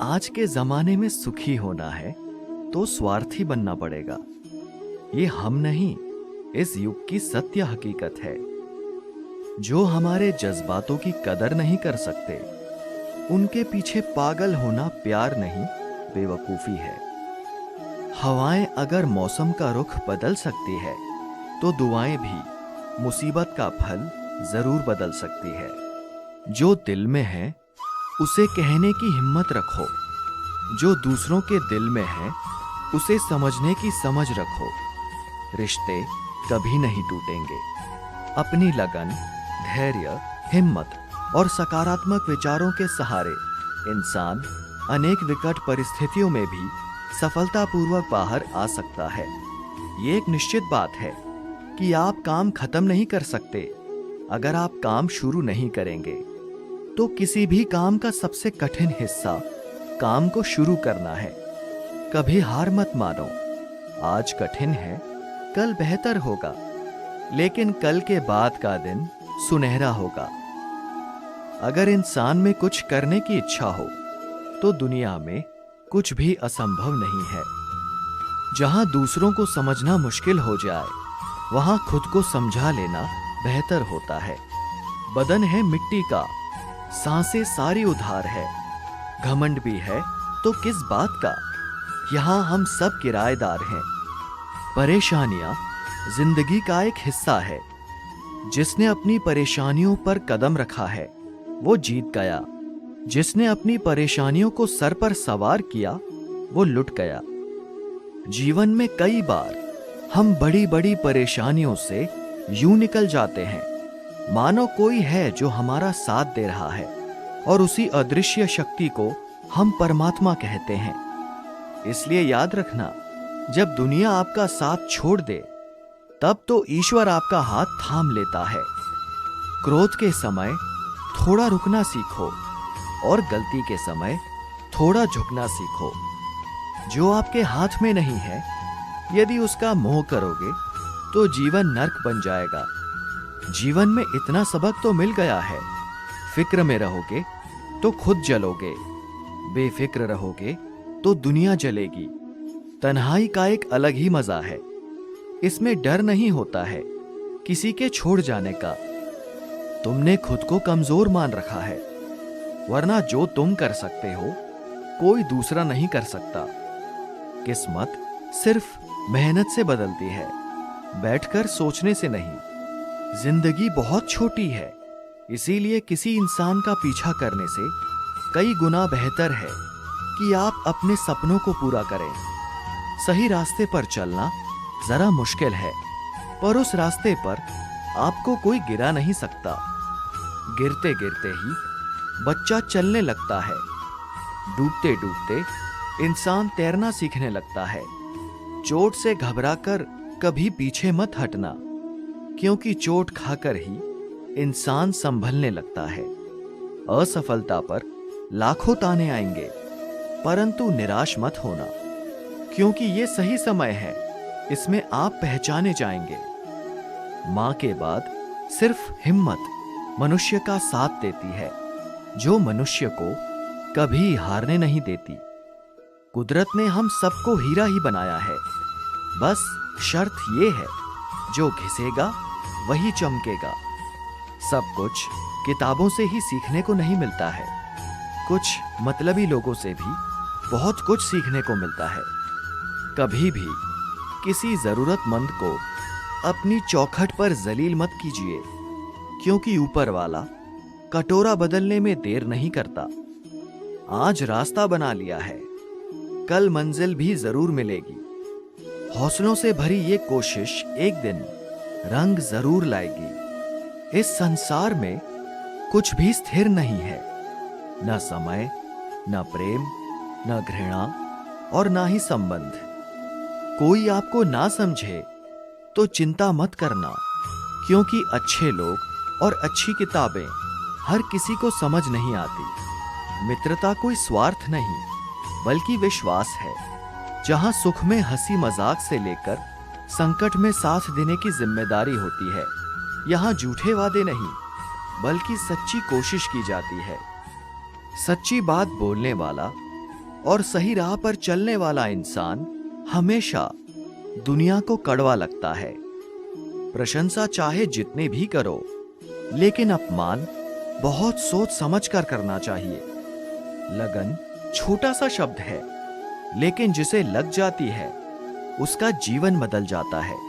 आज के जमाने में सुखी होना है तो स्वार्थी बनना पड़ेगा। ये हम नहीं, इस युग की सत्य हकीकत है। जो हमारे जज्बातों की कदर नहीं कर सकते, उनके पीछे पागल होना प्यार नहीं, बेवकूफी है। हवाएं अगर मौसम का रुख बदल सकती है, तो दुआएं भी मुसीबत का फल जरूर बदल सकती है। जो दिल में है उसे कहने की हिम्मत रखो, जो दूसरों के दिल में है उसे समझने की समझ रखो। रिश्ते कभी नहीं टूटेंगे। अपनी लगन, धैर्य, हिम्मत और सकारात्मक विचारों के सहारे इंसान अनेक विकट परिस्थितियों में भी सफलतापूर्वक बाहर आ सकता है। ये एक निश्चित बात है कि आप काम खत्म नहीं कर सकते अगर आप काम शुरू नहीं करेंगे। तो किसी भी काम का सबसे कठिन हिस्सा काम को शुरू करना है। कभी हार मत मानो। आज कठिन है, कल बेहतर होगा, लेकिन कल के बाद का दिन सुनहरा होगा। अगर इंसान में कुछ करने की इच्छा हो तो दुनिया में कुछ भी असंभव नहीं है। जहां दूसरों को समझना मुश्किल हो जाए, वहां खुद को समझा लेना बेहतर होता है। बदन है मिट्टी का, सांसें सारी उधार है। घमंड भी है तो किस बात का, यहां हम सब किराएदार हैं। परेशानियां जिंदगी का एक हिस्सा है। जिसने अपनी परेशानियों पर कदम रखा है वो जीत गया। जिसने अपनी परेशानियों को सर पर सवार किया वो लुट गया। जीवन में कई बार हम बड़ी बड़ी परेशानियों से यूं निकल जाते हैं मानो कोई है जो हमारा साथ दे रहा है, और उसी अदृश्य शक्ति को हम परमात्मा कहते हैं। इसलिए याद रखना, जब दुनिया आपका साथ छोड़ दे तब तो ईश्वर आपका हाथ थाम लेता है। क्रोध के समय थोड़ा रुकना सीखो और गलती के समय थोड़ा झुकना सीखो। जो आपके हाथ में नहीं है, यदि उसका मोह करोगे तो जीवन नर्क बन जाएगा। जीवन में इतना सबक तो मिल गया है। फिक्र में रहोगे तो खुद जलोगे, बेफिक्र रहोगे तो दुनिया जलेगी। तन्हाई का एक अलग ही मजा है। इसमें डर नहीं होता है किसी के छोड़ जाने का। तुमने खुद को कमजोर मान रखा है, वरना जो तुम कर सकते हो कोई दूसरा नहीं कर सकता। किस्मत सिर्फ मेहनत से बदलती है, बैठकर सोचने से नहीं। जिंदगी बहुत छोटी है, इसीलिए किसी इंसान का पीछा करने से कई गुना बेहतर है कि आप अपने सपनों को पूरा करें। सही रास्ते पर चलना जरा मुश्किल है, पर उस रास्ते पर आपको कोई गिरा नहीं सकता। गिरते गिरते ही बच्चा चलने लगता है। डूबते डूबते इंसान तैरना सीखने लगता है। चोट से घबराकर कभी पीछे मत हटना, क्योंकि चोट खाकर ही इंसान संभलने लगता है। असफलता पर लाखों ताने आएंगे, परंतु निराश मत होना, क्योंकि ये सही समय है, इसमें आप पहचाने जाएंगे। मां के बाद सिर्फ हिम्मत मनुष्य का साथ देती है, जो मनुष्य को कभी हारने नहीं देती। कुदरत ने हम सबको हीरा ही बनाया है, बस शर्त ये है, जो घिसेगा वही चमकेगा। सब कुछ किताबों से ही सीखने को नहीं मिलता है, कुछ मतलबी लोगों से भी बहुत कुछ सीखने को मिलता है। कभी भी किसी जरूरतमंद को अपनी चौखट पर जलील मत कीजिए, क्योंकि ऊपर वाला कटोरा बदलने में देर नहीं करता। आज रास्ता बना लिया है, कल मंजिल भी जरूर मिलेगी। हौसलों से भरी ये कोशिश एक दिन रंग जरूर लाएगी। इस संसार में कुछ भी स्थिर नहीं है, न समय, न प्रेम, न घृणा और ना ही संबंध। कोई आपको ना समझे तो चिंता मत करना, क्योंकि अच्छे लोग और अच्छी किताबें हर किसी को समझ नहीं आती। मित्रता कोई स्वार्थ नहीं, बल्कि विश्वास है। जहां सुख में हंसी मजाक से लेकर संकट में साथ देने की जिम्मेदारी होती है, यहां झूठे वादे नहीं, बल्कि सच्ची कोशिश की जाती है। सच्ची बात बोलने वाला और सही राह पर चलने वाला इंसान हमेशा दुनिया को कड़वा लगता है। प्रशंसा चाहे जितने भी करो, लेकिन अपमान बहुत सोच समझ कर करना चाहिए। लगन छोटा सा शब्द है, लेकिन जिसे लग जाती है उसका जीवन बदल जाता है।